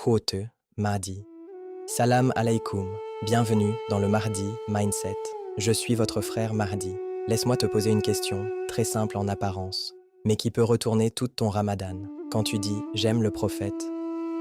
Hote, Mahdi. Salam alaikum, bienvenue dans le Mahdi Mindset. Je suis votre frère Mahdi. Laisse-moi te poser une question, très simple en apparence, mais qui peut retourner toute ton ramadan. Quand tu dis « j'aime le prophète »,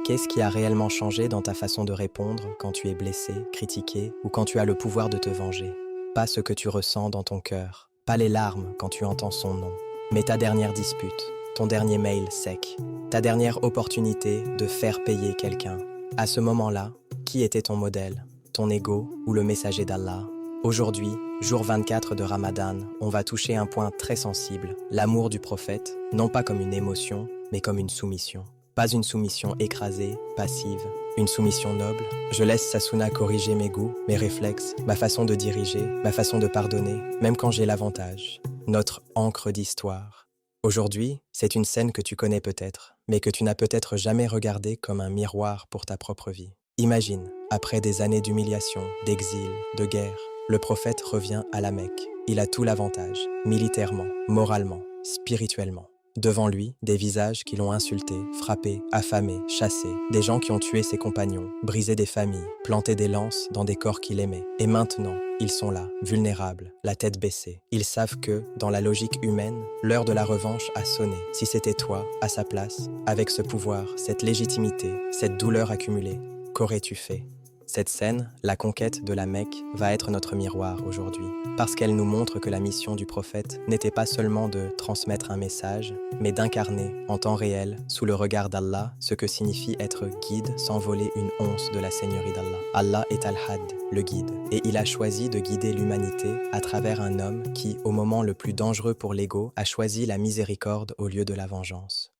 qu'est-ce qui a réellement changé dans ta façon de répondre quand tu es blessé, critiqué ou quand tu as le pouvoir de te venger? Pas ce que tu ressens dans ton cœur, pas les larmes quand tu entends son nom, mais ta dernière dispute, ton dernier mail sec, ta dernière opportunité de faire payer quelqu'un. À ce moment-là, qui était ton modèle, ton ego ou le messager d'Allah? Aujourd'hui, jour 24 de Ramadan, on va toucher un point très sensible, l'amour du prophète, non pas comme une émotion, mais comme une soumission. Pas une soumission écrasée, passive, une soumission noble. Je laisse Sassouna corriger mes goûts, mes réflexes, ma façon de diriger, ma façon de pardonner, même quand j'ai l'avantage. Notre encre d'histoire. Aujourd'hui, c'est une scène que tu connais peut-être, mais que tu n'as peut-être jamais regardée comme un miroir pour ta propre vie. Imagine, après des années d'humiliation, d'exil, de guerre, le prophète revient à la Mecque. Il a tout l'avantage, militairement, moralement, spirituellement. Devant lui, des visages qui l'ont insulté, frappé, affamé, chassé, des gens qui ont tué ses compagnons, brisé des familles, planté des lances dans des corps qu'il aimait. Et maintenant, ils sont là, vulnérables, la tête baissée. Ils savent que, dans la logique humaine, l'heure de la revanche a sonné. Si c'était toi, à sa place, avec ce pouvoir, cette légitimité, cette douleur accumulée, qu'aurais-tu fait? Cette scène, la conquête de la Mecque, va être notre miroir aujourd'hui, parce qu'elle nous montre que la mission du prophète n'était pas seulement de transmettre un message, mais d'incarner, en temps réel, sous le regard d'Allah, ce que signifie être guide sans voler une once de la seigneurie d'Allah. Allah est Al-Had, le guide, et il a choisi de guider l'humanité à travers un homme qui, au moment le plus dangereux pour l'ego, a choisi la miséricorde au lieu de la vengeance.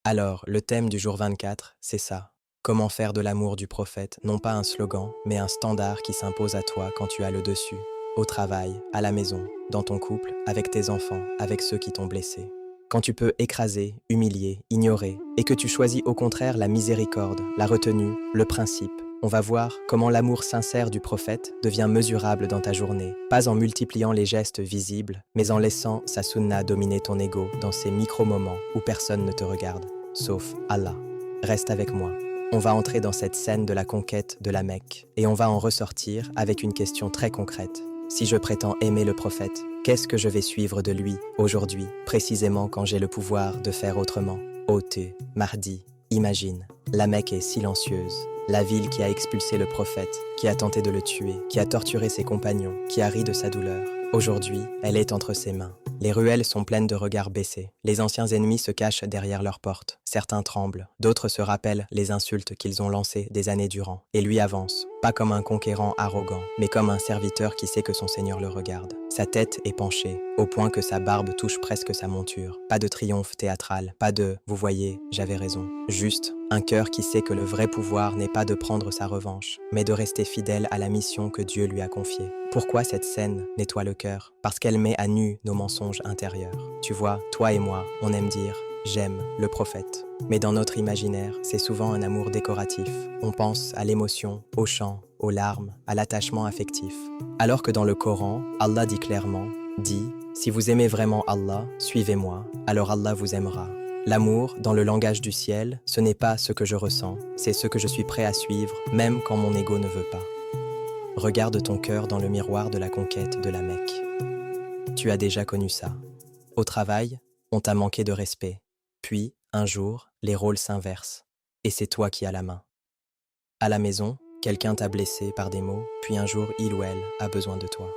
Alors, le thème du jour 24, c'est ça. Comment faire de l'amour du prophète, non pas un slogan, mais un standard qui s'impose à toi quand tu as le dessus, au travail, à la maison, dans ton couple, avec tes enfants, avec ceux qui t'ont blessé. Quand tu peux écraser, humilier, ignorer, et que tu choisis au contraire la miséricorde, la retenue, le principe, on va voir comment l'amour sincère du prophète devient mesurable dans ta journée, pas en multipliant les gestes visibles, mais en laissant sa sunna dominer ton ego dans ces micro-moments où personne ne te regarde, sauf Allah. Reste avec moi. On va entrer dans cette scène de la conquête de la Mecque et on va en ressortir avec une question très concrète. Si je prétends aimer le prophète, qu'est-ce que je vais suivre de lui aujourd'hui, précisément quand j'ai le pouvoir de faire autrement? Hote, Mahdi, imagine, la Mecque est silencieuse. La ville qui a expulsé le prophète, qui a tenté de le tuer, qui a torturé ses compagnons, qui a ri de sa douleur. Aujourd'hui, elle est entre ses mains. Les ruelles sont pleines de regards baissés. Les anciens ennemis se cachent derrière leurs portes. Certains tremblent, d'autres se rappellent les insultes qu'ils ont lancées des années durant. Et lui avance, pas comme un conquérant arrogant, mais comme un serviteur qui sait que son Seigneur le regarde. Sa tête est penchée, au point que sa barbe touche presque sa monture. Pas de triomphe théâtral, pas de « vous voyez, j'avais raison ». Juste un cœur qui sait que le vrai pouvoir n'est pas de prendre sa revanche, mais de rester fidèle à la mission que Dieu lui a confiée. Pourquoi cette scène nettoie le cœur? Parce qu'elle met à nu nos mensonges intérieurs. Tu vois, toi et moi, on aime dire « j'aime le prophète ». Mais dans notre imaginaire, c'est souvent un amour décoratif. On pense à l'émotion, au chant, aux larmes, à l'attachement affectif. Alors que dans le Coran, Allah dit clairement, dit « si vous aimez vraiment Allah, suivez-moi, alors Allah vous aimera ». L'amour, dans le langage du ciel, ce n'est pas ce que je ressens, c'est ce que je suis prêt à suivre, même quand mon ego ne veut pas. Regarde ton cœur dans le miroir de la conquête de la Mecque. Tu as déjà connu ça. Au travail, on t'a manqué de respect. Puis, un jour, les rôles s'inversent. Et c'est toi qui as la main. À la maison, quelqu'un t'a blessé par des mots, puis un jour, il ou elle a besoin de toi.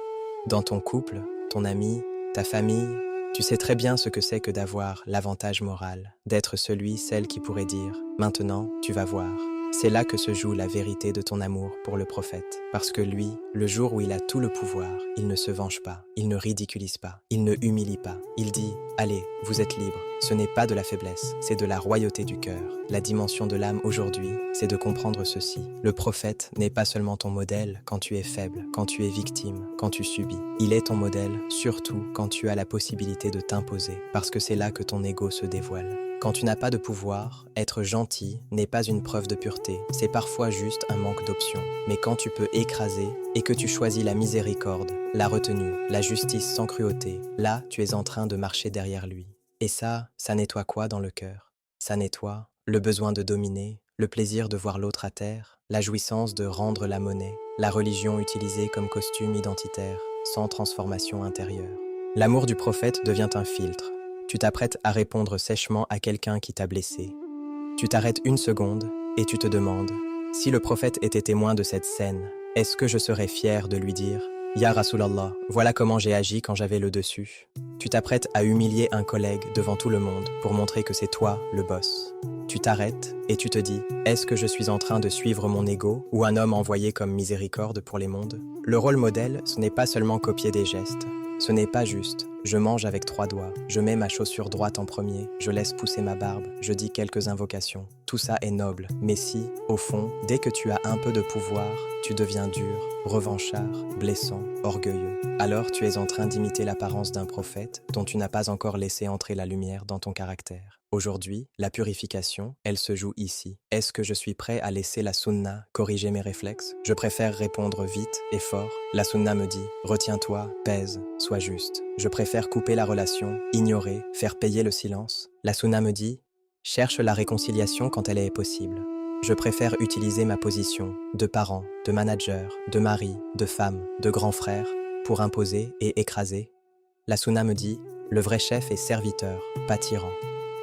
Dans ton couple, ton ami, ta famille, tu sais très bien ce que c'est que d'avoir l'avantage moral, d'être celui, celle qui pourrait dire « Maintenant, tu vas voir ». C'est là que se joue la vérité de ton amour pour le prophète. Parce que lui, le jour où il a tout le pouvoir, il ne se venge pas, il ne ridiculise pas, il ne humilie pas. Il dit « Allez, vous êtes libre ». Ce n'est pas de la faiblesse, c'est de la royauté du cœur. La dimension de l'âme aujourd'hui, c'est de comprendre ceci. Le prophète n'est pas seulement ton modèle quand tu es faible, quand tu es victime, quand tu subis. Il est ton modèle, surtout quand tu as la possibilité de t'imposer, parce que c'est là que ton ego se dévoile. Quand tu n'as pas de pouvoir, être gentil n'est pas une preuve de pureté, c'est parfois juste un manque d'options. Mais quand tu peux écraser et que tu choisis la miséricorde, la retenue, la justice sans cruauté, là, tu es en train de marcher derrière lui. Et ça nettoie quoi dans le cœur? Ça nettoie le besoin de dominer, le plaisir de voir l'autre à terre, la jouissance de rendre la monnaie, la religion utilisée comme costume identitaire, sans transformation intérieure. L'amour du prophète devient un filtre. Tu t'apprêtes à répondre sèchement à quelqu'un qui t'a blessé. Tu t'arrêtes une seconde et tu te demandes, si le prophète était témoin de cette scène, est-ce que je serais fier de lui dire « Ya Rasulallah, voilà comment j'ai agi quand j'avais le dessus ». Tu t'apprêtes à humilier un collègue devant tout le monde pour montrer que c'est toi le boss. Tu t'arrêtes et tu te dis « Est-ce que je suis en train de suivre mon ego ou un homme envoyé comme miséricorde pour les mondes ?» Le rôle modèle, ce n'est pas seulement copier des gestes. Ce n'est pas juste « je mange avec 3 doigts, je mets ma chaussure droite en premier, je laisse pousser ma barbe, je dis quelques invocations ». Tout ça est noble, mais si, au fond, dès que tu as un peu de pouvoir, tu deviens dur, revanchard, blessant, orgueilleux, alors tu es en train d'imiter l'apparence d'un prophète dont tu n'as pas encore laissé entrer la lumière dans ton caractère. Aujourd'hui, la purification, elle se joue ici. Est-ce que je suis prêt à laisser la sunna corriger mes réflexes? Je préfère répondre vite et fort. La sunna me dit « Retiens-toi, pèse, sois juste ». Je préfère couper la relation, ignorer, faire payer le silence. La sunna me dit « Cherche la réconciliation quand elle est possible ». Je préfère utiliser ma position de parent, de manager, de mari, de femme, de grand frère pour imposer et écraser. La sunna me dit « Le vrai chef est serviteur, pas tyran ».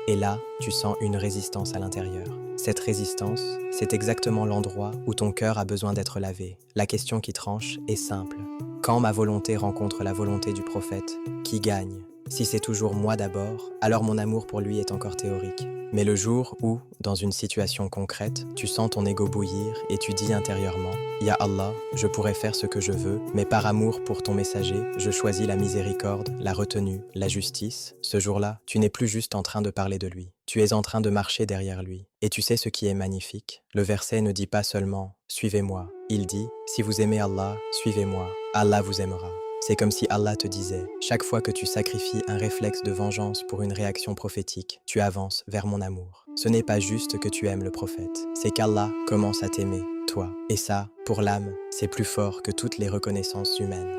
Et là, tu sens une résistance à l'intérieur. Cette résistance, c'est exactement l'endroit où ton cœur a besoin d'être lavé. La question qui tranche est simple. Quand ma volonté rencontre la volonté du prophète, qui gagne? Si c'est toujours moi d'abord, alors mon amour pour lui est encore théorique. Mais le jour où, dans une situation concrète, tu sens ton ego bouillir et tu dis intérieurement « Ya Allah, je pourrais faire ce que je veux, mais par amour pour ton messager, je choisis la miséricorde, la retenue, la justice », ce jour-là, tu n'es plus juste en train de parler de lui. Tu es en train de marcher derrière lui. Et tu sais ce qui est magnifique? Le verset ne dit pas seulement « Suivez-moi ». Il dit « Si vous aimez Allah, suivez-moi. Allah vous aimera ». C'est comme si Allah te disait « Chaque fois que tu sacrifies un réflexe de vengeance pour une réaction prophétique, tu avances vers mon amour. » Ce n'est pas juste que tu aimes le prophète, c'est qu'Allah commence à t'aimer, toi. Et ça, pour l'âme, c'est plus fort que toutes les reconnaissances humaines.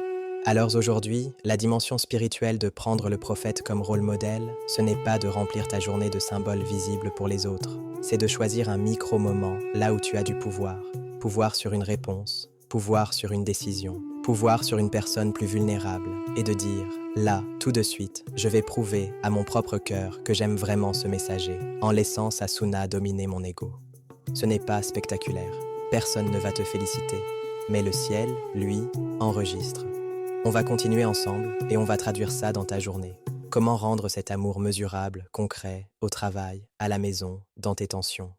Alors aujourd'hui, la dimension spirituelle de prendre le prophète comme rôle modèle, ce n'est pas de remplir ta journée de symboles visibles pour les autres. C'est de choisir un micro-moment là où tu as du pouvoir. Pouvoir sur une réponse, pouvoir sur une décision, pouvoir sur une personne plus vulnérable et de dire, là, tout de suite, je vais prouver à mon propre cœur que j'aime vraiment ce messager en laissant sa sunna dominer mon ego. Ce n'est pas spectaculaire, personne ne va te féliciter, mais le ciel, lui, enregistre. On va continuer ensemble et on va traduire ça dans ta journée. Comment rendre cet amour mesurable, concret, au travail, à la maison, dans tes tensions.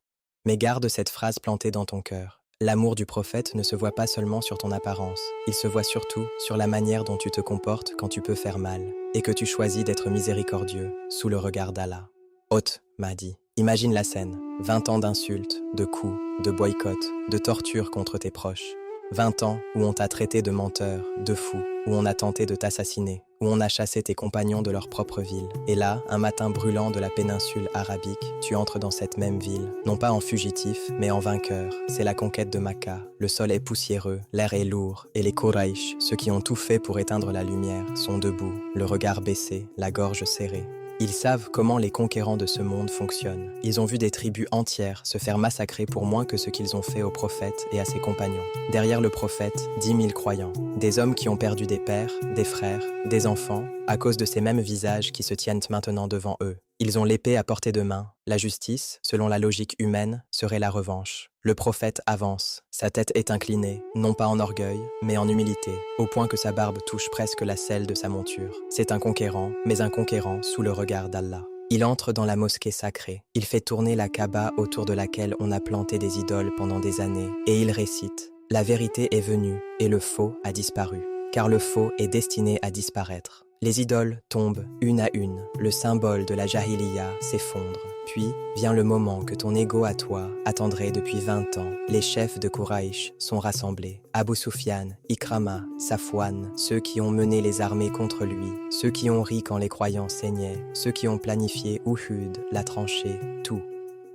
Mais garde cette phrase plantée dans ton cœur. L'amour du prophète ne se voit pas seulement sur ton apparence, il se voit surtout sur la manière dont tu te comportes quand tu peux faire mal et que tu choisis d'être miséricordieux sous le regard d'Allah. Hôte m'a dit, imagine la scène, 20 ans d'insultes, de coups, de boycotts, de tortures contre tes proches. 20 ans où on t'a traité de menteur, de fou, où on a tenté de t'assassiner, où on a chassé tes compagnons de leur propre ville. Et là, un matin brûlant de la péninsule arabique, tu entres dans cette même ville, non pas en fugitif, mais en vainqueur. C'est la conquête de Makkah. Le sol est poussiéreux, l'air est lourd, et les Quraysh, ceux qui ont tout fait pour éteindre la lumière, sont debout, le regard baissé, la gorge serrée. Ils savent comment les conquérants de ce monde fonctionnent. Ils ont vu des tribus entières se faire massacrer pour moins que ce qu'ils ont fait au prophète et à ses compagnons. Derrière le prophète, 10 000 croyants. Des hommes qui ont perdu des pères, des frères, des enfants, à cause de ces mêmes visages qui se tiennent maintenant devant eux. Ils ont l'épée à portée de main. La justice, selon la logique humaine, serait la revanche. Le prophète avance. Sa tête est inclinée, non pas en orgueil, mais en humilité, au point que sa barbe touche presque la selle de sa monture. C'est un conquérant, mais un conquérant sous le regard d'Allah. Il entre dans la mosquée sacrée. Il fait tourner la Kaaba autour de laquelle on a planté des idoles pendant des années, et il récite « La vérité est venue, et le faux a disparu, car le faux est destiné à disparaître. » Les idoles tombent une à une, le symbole de la Jahiliya s'effondre. Puis vient le moment que ton ego à toi attendrait depuis 20 ans. Les chefs de Quraysh sont rassemblés. Abu Sufyan, Ikrama, Safwan, ceux qui ont mené les armées contre lui, ceux qui ont ri quand les croyants saignaient, ceux qui ont planifié Uhud, la tranchée, tout.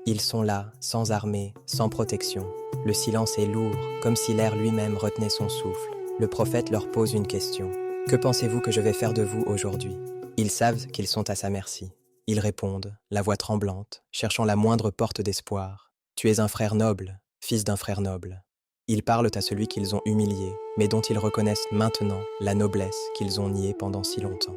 Ils sont là, sans armée, sans protection. Le silence est lourd, comme si l'air lui-même retenait son souffle. Le prophète leur pose une question. « Que pensez-vous que je vais faire de vous aujourd'hui ?» Ils savent qu'ils sont à sa merci. Ils répondent, la voix tremblante, cherchant la moindre porte d'espoir. Tu es un frère noble, fils d'un frère noble. Ils parlent à celui qu'ils ont humilié, mais dont ils reconnaissent maintenant la noblesse qu'ils ont niée pendant si longtemps.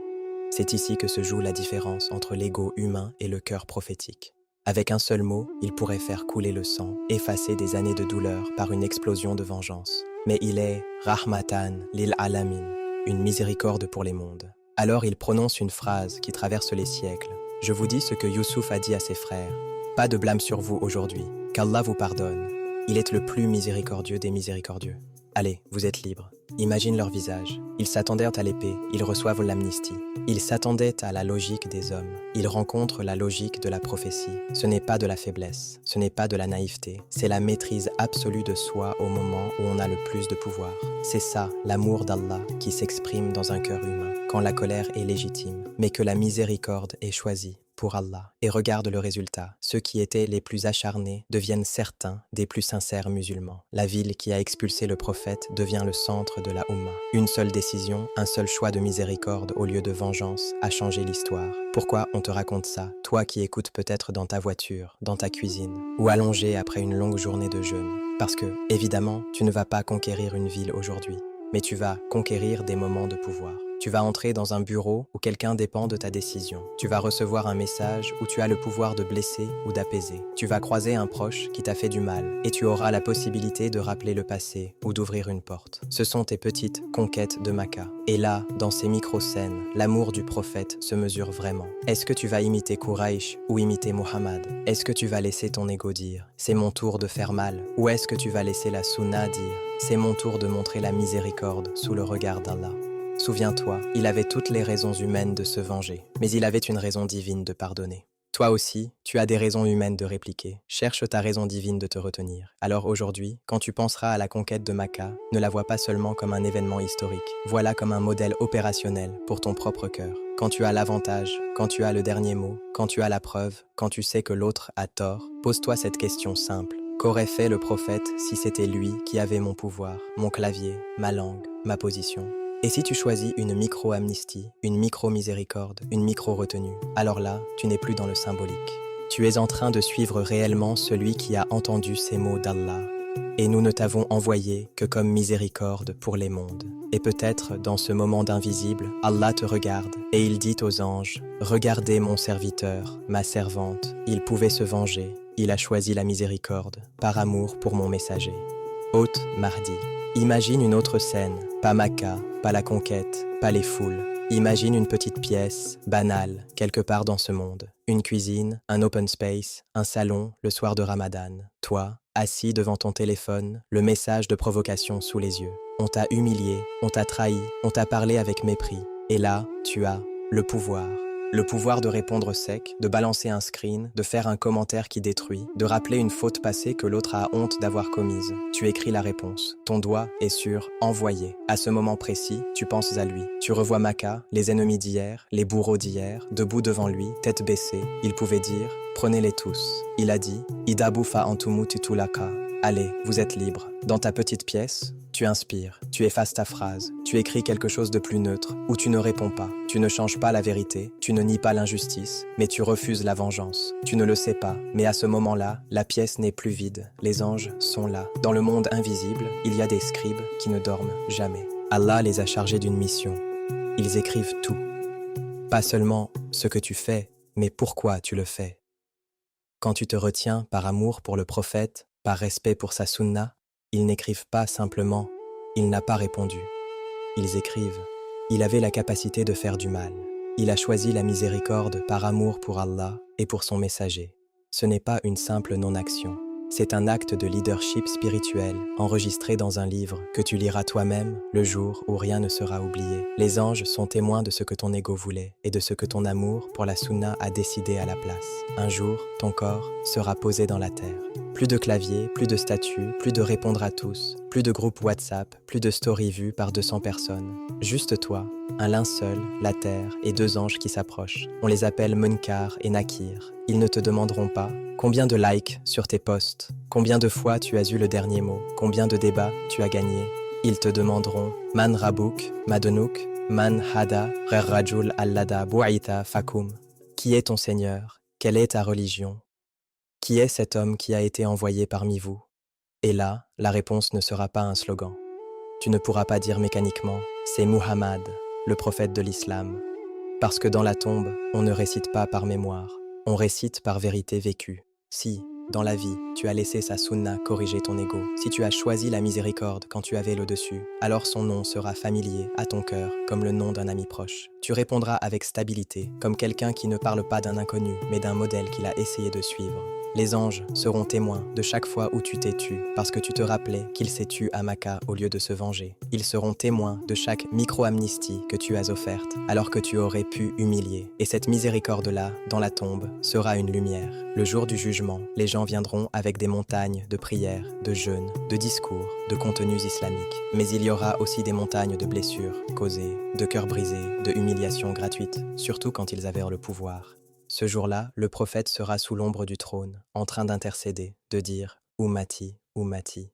C'est ici que se joue la différence entre l'ego humain et le cœur prophétique. Avec un seul mot, il pourrait faire couler le sang, effacer des années de douleur par une explosion de vengeance. Mais il est Rahmatan lil alamin, une miséricorde pour les mondes. Alors il prononce une phrase qui traverse les siècles. Je vous dis ce que Youssouf a dit à ses frères. Pas de blâme sur vous aujourd'hui, qu'Allah vous pardonne. Il est le plus miséricordieux des miséricordieux. Allez, vous êtes libres. Imagine leur visage. Ils s'attendaient à l'épée, ils reçoivent l'amnistie. Ils s'attendaient à la logique des hommes. Ils rencontrent la logique de la prophétie. Ce n'est pas de la faiblesse, ce n'est pas de la naïveté. C'est la maîtrise absolue de soi au moment où on a le plus de pouvoir. C'est ça, l'amour d'Allah, qui s'exprime dans un cœur humain, quand la colère est légitime, mais que la miséricorde est choisie pour Allah. Et regarde le résultat. Ceux qui étaient les plus acharnés deviennent certains des plus sincères musulmans. La ville qui a expulsé le prophète devient le centre de la Ummah. Une seule décision, un seul choix de miséricorde au lieu de vengeance a changé l'histoire. Pourquoi on te raconte ça, toi qui écoutes peut-être dans ta voiture, dans ta cuisine, ou allongé après une longue journée de jeûne? Parce que, évidemment, tu ne vas pas conquérir une ville aujourd'hui, mais tu vas conquérir des moments de pouvoir. Tu vas entrer dans un bureau où quelqu'un dépend de ta décision. Tu vas recevoir un message où tu as le pouvoir de blesser ou d'apaiser. Tu vas croiser un proche qui t'a fait du mal et tu auras la possibilité de rappeler le passé ou d'ouvrir une porte. Ce sont tes petites conquêtes de Maca. Et là, dans ces micro-scènes, l'amour du prophète se mesure vraiment. Est-ce que tu vas imiter Quraysh ou imiter Muhammad? Est-ce que tu vas laisser ton ego dire « c'est mon tour de faire mal » ou est-ce que tu vas laisser la sunna dire « c'est mon tour de montrer la miséricorde sous le regard d'Allah » ? Souviens-toi, il avait toutes les raisons humaines de se venger, mais il avait une raison divine de pardonner. Toi aussi, tu as des raisons humaines de répliquer. Cherche ta raison divine de te retenir. Alors aujourd'hui, quand tu penseras à la conquête de Maca, ne la vois pas seulement comme un événement historique. Vois-la comme un modèle opérationnel pour ton propre cœur. Quand tu as l'avantage, quand tu as le dernier mot, quand tu as la preuve, quand tu sais que l'autre a tort, pose-toi cette question simple. Qu'aurait fait le prophète si c'était lui qui avait mon pouvoir, mon clavier, ma langue, ma position ? Et si tu choisis une micro-amnistie, une micro-miséricorde, une micro-retenue, alors là, tu n'es plus dans le symbolique. Tu es en train de suivre réellement celui qui a entendu ces mots d'Allah. Et nous ne t'avons envoyé que comme miséricorde pour les mondes. Et peut-être, dans ce moment d'invisible, Allah te regarde et il dit aux anges « Regardez mon serviteur, ma servante, il pouvait se venger, il a choisi la miséricorde, par amour pour mon messager. » Hôte Mahdi. Imagine une autre scène, pas Maca, pas la conquête, pas les foules. Imagine une petite pièce, banale, quelque part dans ce monde. Une cuisine, un open space, un salon, le soir de Ramadan. Toi, assis devant ton téléphone, le message de provocation sous les yeux. On t'a humilié, on t'a trahi, on t'a parlé avec mépris. Et là, tu as le pouvoir. Le pouvoir de répondre sec, de balancer un screen, de faire un commentaire qui détruit, de rappeler une faute passée que l'autre a honte d'avoir commise. Tu écris la réponse. Ton doigt est sur « Envoyer ». À ce moment précis, tu penses à lui. Tu revois Maca, les ennemis d'hier, les bourreaux d'hier, debout devant lui, tête baissée. Il pouvait dire « Prenez-les tous ». Il a dit « Idabufa antumu titulaka ». Allez, vous êtes libre. Dans ta petite pièce, tu inspires, tu effaces ta phrase, tu écris quelque chose de plus neutre, ou tu ne réponds pas. Tu ne changes pas la vérité, tu ne nies pas l'injustice, mais tu refuses la vengeance. Tu ne le sais pas, mais à ce moment-là, la pièce n'est plus vide. Les anges sont là. Dans le monde invisible, il y a des scribes qui ne dorment jamais. Allah les a chargés d'une mission. Ils écrivent tout. Pas seulement ce que tu fais, mais pourquoi tu le fais. Quand tu te retiens par amour pour le prophète, par respect pour sa sunna, ils n'écrivent pas simplement « il n'a pas répondu ». Ils écrivent « il avait la capacité de faire du mal ». Il a choisi la miséricorde par amour pour Allah et pour son messager. Ce n'est pas une simple non-action. C'est un acte de leadership spirituel enregistré dans un livre que tu liras toi-même le jour où rien ne sera oublié. Les anges sont témoins de ce que ton ego voulait et de ce que ton amour pour la sunna a décidé à la place. Un jour, ton corps sera posé dans la terre. Plus de clavier, plus de statuts, plus de répondre à tous, plus de groupe WhatsApp, plus de stories vues par 200 personnes. Juste toi, un linceul, la terre et 2 anges qui s'approchent. On les appelle Munkar et Nakir. Ils ne te demanderont pas combien de likes sur tes posts, combien de fois tu as eu le dernier mot, combien de débats tu as gagné. Ils te demanderont Man Rabouk, Madenouk, Man Hada, Rajul Allada Bouaïta Fakoum. Qui est ton Seigneur? Quelle est ta religion? Qui est cet homme qui a été envoyé parmi vous? Et là, la réponse ne sera pas un slogan. Tu ne pourras pas dire mécaniquement « c'est Muhammad, le prophète de l'islam ». Parce que dans la tombe, on ne récite pas par mémoire, on récite par vérité vécue. Si, dans la vie, tu as laissé sa sunna corriger ton ego, si tu as choisi la miséricorde quand tu avais le dessus, alors son nom sera familier à ton cœur comme le nom d'un ami proche. Tu répondras avec stabilité, comme quelqu'un qui ne parle pas d'un inconnu, mais d'un modèle qu'il a essayé de suivre. Les anges seront témoins de chaque fois où tu t'es tu, parce que tu te rappelais qu'il s'est tu à Maca au lieu de se venger. Ils seront témoins de chaque micro-amnistie que tu as offerte, alors que tu aurais pu humilier. Et cette miséricorde-là, dans la tombe, sera une lumière. Le jour du jugement, les gens viendront avec des montagnes de prières, de jeûnes, de discours, de contenus islamiques. Mais il y aura aussi des montagnes de blessures causées, de cœurs brisés, de humiliations gratuites, surtout quand ils avaient le pouvoir. Ce jour-là, le prophète sera sous l'ombre du trône, en train d'intercéder, de dire « Ummati, Ummati ».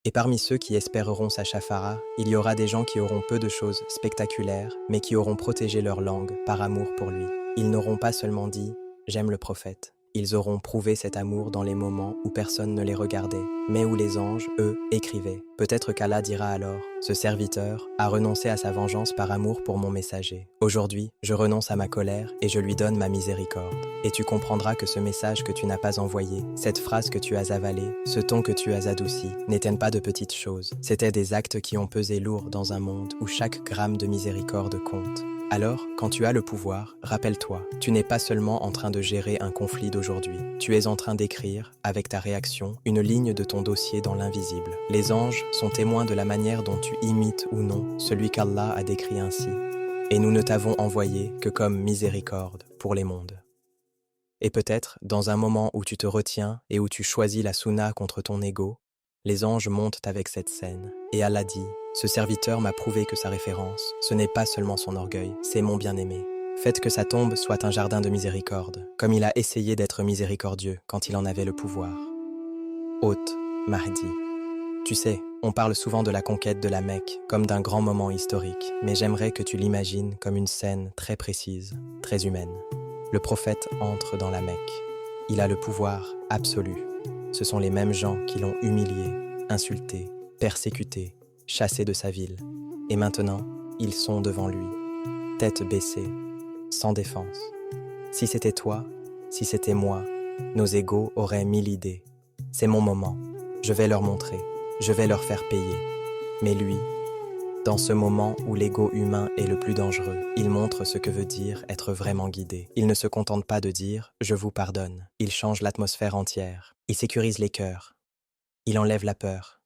Et parmi ceux qui espéreront sa shafara, il y aura des gens qui auront peu de choses spectaculaires, mais qui auront protégé leur langue par amour pour lui. Ils n'auront pas seulement dit « J'aime le prophète ». Ils auront prouvé cet amour dans les moments où personne ne les regardait, mais où les anges, eux, écrivaient. Peut-être qu'Allah dira alors « Ce serviteur a renoncé à sa vengeance par amour pour mon messager. Aujourd'hui, je renonce à ma colère et je lui donne ma miséricorde. Et tu comprendras que ce message que tu n'as pas envoyé, cette phrase que tu as avalée, ce ton que tu as adouci, n'étaient pas de petites choses. C'étaient des actes qui ont pesé lourd dans un monde où chaque gramme de miséricorde compte. » Alors, quand tu as le pouvoir, rappelle-toi, tu n'es pas seulement en train de gérer un conflit d'aujourd'hui. Tu es en train d'écrire, avec ta réaction, une ligne de ton dossier dans l'invisible. Les anges sont témoins de la manière dont tu imites ou non celui qu'Allah a décrit ainsi. Et nous ne t'avons envoyé que comme miséricorde pour les mondes. Et peut-être, dans un moment où tu te retiens et où tu choisis la sunna contre ton ego, les anges montent avec cette scène. Et Allah dit « Ce serviteur m'a prouvé que sa référence, ce n'est pas seulement son orgueil, c'est mon bien-aimé. Faites que sa tombe soit un jardin de miséricorde, comme il a essayé d'être miséricordieux quand il en avait le pouvoir. » Hôte, Mahdi. Tu sais, on parle souvent de la conquête de la Mecque comme d'un grand moment historique, mais j'aimerais que tu l'imagines comme une scène très précise, très humaine. Le prophète entre dans la Mecque. Il a le pouvoir absolu. Ce sont les mêmes gens qui l'ont humilié, insulté, persécuté, chassé de sa ville. Et maintenant, ils sont devant lui, tête baissée, sans défense. Si c'était toi, si c'était moi, nos égos auraient 1000 idées. C'est mon moment. Je vais leur montrer. Je vais leur faire payer. Mais lui, dans ce moment où l'ego humain est le plus dangereux, il montre ce que veut dire être vraiment guidé. Il ne se contente pas de dire « je vous pardonne ». Il change l'atmosphère entière. Il sécurise les cœurs. Il enlève la peur.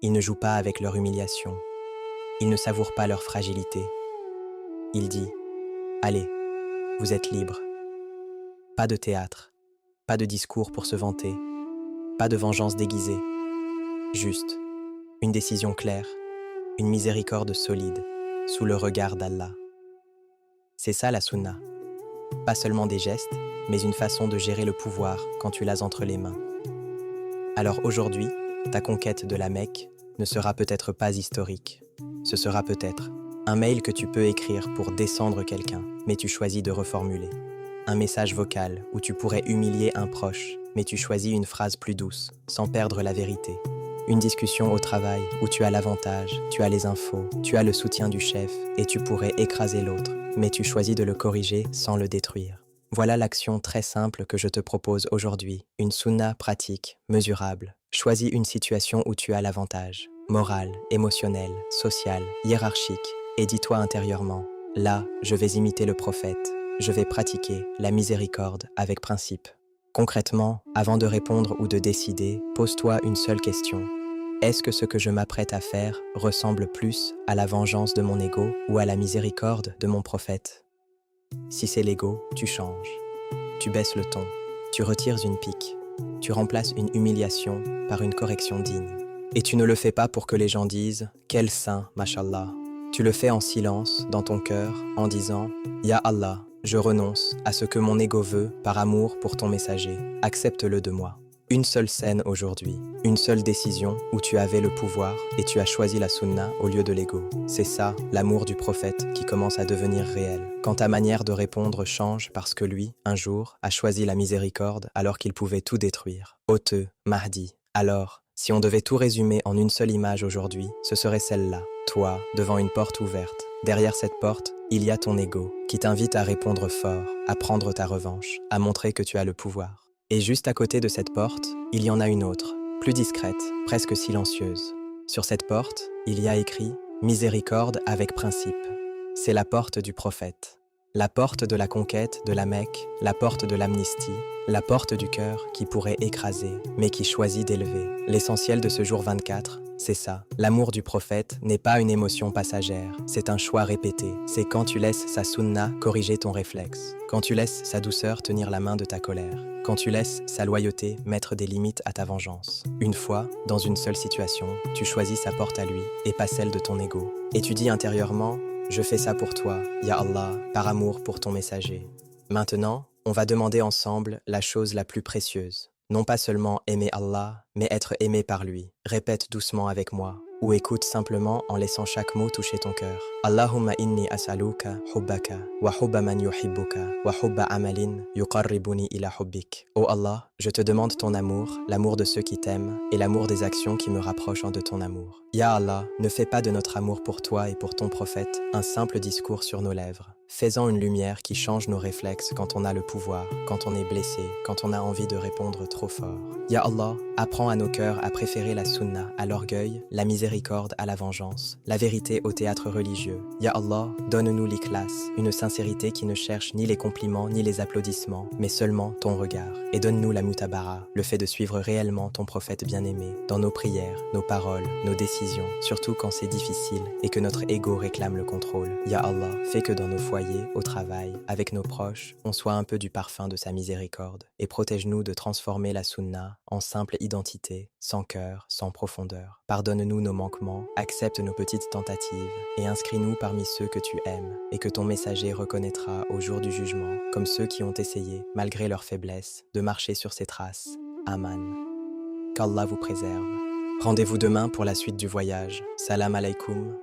Il ne joue pas avec leur humiliation. Il ne savoure pas leur fragilité. Il dit « Allez, vous êtes libres ». Pas de théâtre, pas de discours pour se vanter, pas de vengeance déguisée. Juste, une décision claire, une miséricorde solide, sous le regard d'Allah. C'est ça la sunna. Pas seulement des gestes, mais une façon de gérer le pouvoir quand tu l'as entre les mains. Alors aujourd'hui, ta conquête de la Mecque ne sera peut-être pas historique. Ce sera peut-être un mail que tu peux écrire pour descendre quelqu'un, mais tu choisis de reformuler. Un message vocal où tu pourrais humilier un proche, mais tu choisis une phrase plus douce, sans perdre la vérité. Une discussion au travail où tu as l'avantage, tu as les infos, tu as le soutien du chef et tu pourrais écraser l'autre, mais tu choisis de le corriger sans le détruire. Voilà l'action très simple que je te propose aujourd'hui, une sunna pratique, mesurable. Choisis une situation où tu as l'avantage, moral, émotionnel, social, hiérarchique, et dis-toi intérieurement, là, je vais imiter le prophète, je vais pratiquer la miséricorde avec principe. Concrètement, avant de répondre ou de décider, pose-toi une seule question. Est-ce que ce que je m'apprête à faire ressemble plus à la vengeance de mon ego ou à la miséricorde de mon prophète? Si c'est l'ego, tu changes. Tu baisses le ton, tu retires une pique, tu remplaces une humiliation par une correction digne. Et tu ne le fais pas pour que les gens disent « Quel saint, mashallah ». Tu le fais en silence, dans ton cœur, en disant « Ya Allah, je renonce à ce que mon ego veut par amour pour ton messager. Accepte-le de moi. » Une seule scène aujourd'hui, une seule décision où tu avais le pouvoir et tu as choisi la sunna au lieu de l'ego. C'est ça, l'amour du prophète qui commence à devenir réel. Quand ta manière de répondre change parce que lui, un jour, a choisi la miséricorde alors qu'il pouvait tout détruire. Oteux, Mahdi. Alors, si on devait tout résumer en une seule image aujourd'hui, ce serait celle-là. Toi, devant une porte ouverte. Derrière cette porte, il y a ton ego qui t'invite à répondre fort, à prendre ta revanche, à montrer que tu as le pouvoir. Et juste à côté de cette porte, il y en a une autre, plus discrète, presque silencieuse. Sur cette porte, il y a écrit « Miséricorde avec principe ». C'est la porte du prophète. La porte de la conquête de la Mecque, la porte de l'amnistie, la porte du cœur qui pourrait écraser, mais qui choisit d'élever. L'essentiel de ce jour 24, c'est ça. L'amour du prophète n'est pas une émotion passagère, c'est un choix répété. C'est quand tu laisses sa sunna corriger ton réflexe, quand tu laisses sa douceur tenir la main de ta colère, quand tu laisses sa loyauté mettre des limites à ta vengeance. Une fois, dans une seule situation, tu choisis sa porte à lui et pas celle de ton ego. Et tu dis intérieurement « Je fais ça pour toi, Ya Allah, par amour pour ton messager ». Maintenant, on va demander ensemble la chose la plus précieuse. Non pas seulement aimer Allah, mais être aimé par lui. Répète doucement avec moi, ou écoute simplement en laissant chaque mot toucher ton cœur. Allahumma inni as'aluka hubbaka, wa hubba man yuhibbuka, wa hubba amalin yuqarribuni ila hubbik. Oh Allah, je te demande ton amour, l'amour de ceux qui t'aiment, et l'amour des actions qui me rapprochent de ton amour. Ya Allah, ne fais pas de notre amour pour toi et pour ton prophète un simple discours sur nos lèvres. Fais-en une lumière qui change nos réflexes quand on a le pouvoir, quand on est blessé, quand on a envie de répondre trop fort. Ya Allah, apprends à nos cœurs à préférer la sunna à l'orgueil, la miséricorde à la vengeance, la vérité au théâtre religieux. Ya Allah, donne-nous l'ikhlas, une sincérité qui ne cherche ni les compliments ni les applaudissements, mais seulement ton regard. Et donne-nous la mutabara, le fait de suivre réellement ton prophète bien-aimé, dans nos prières, nos paroles, nos décisions, surtout quand c'est difficile et que notre ego réclame le contrôle. Ya Allah, fais que dans nos foyers, au travail, avec nos proches, on soit un peu du parfum de sa miséricorde et protège-nous de transformer la sunna en simple identité, sans cœur, sans profondeur. Pardonne-nous nos manquements, accepte nos petites tentatives et inscris-nous parmi ceux que tu aimes et que ton messager reconnaîtra au jour du jugement, comme ceux qui ont essayé, malgré leur faiblesse, de marcher sur ses traces. Aman. Qu'Allah vous préserve. Rendez-vous demain pour la suite du voyage. Salam alaikum.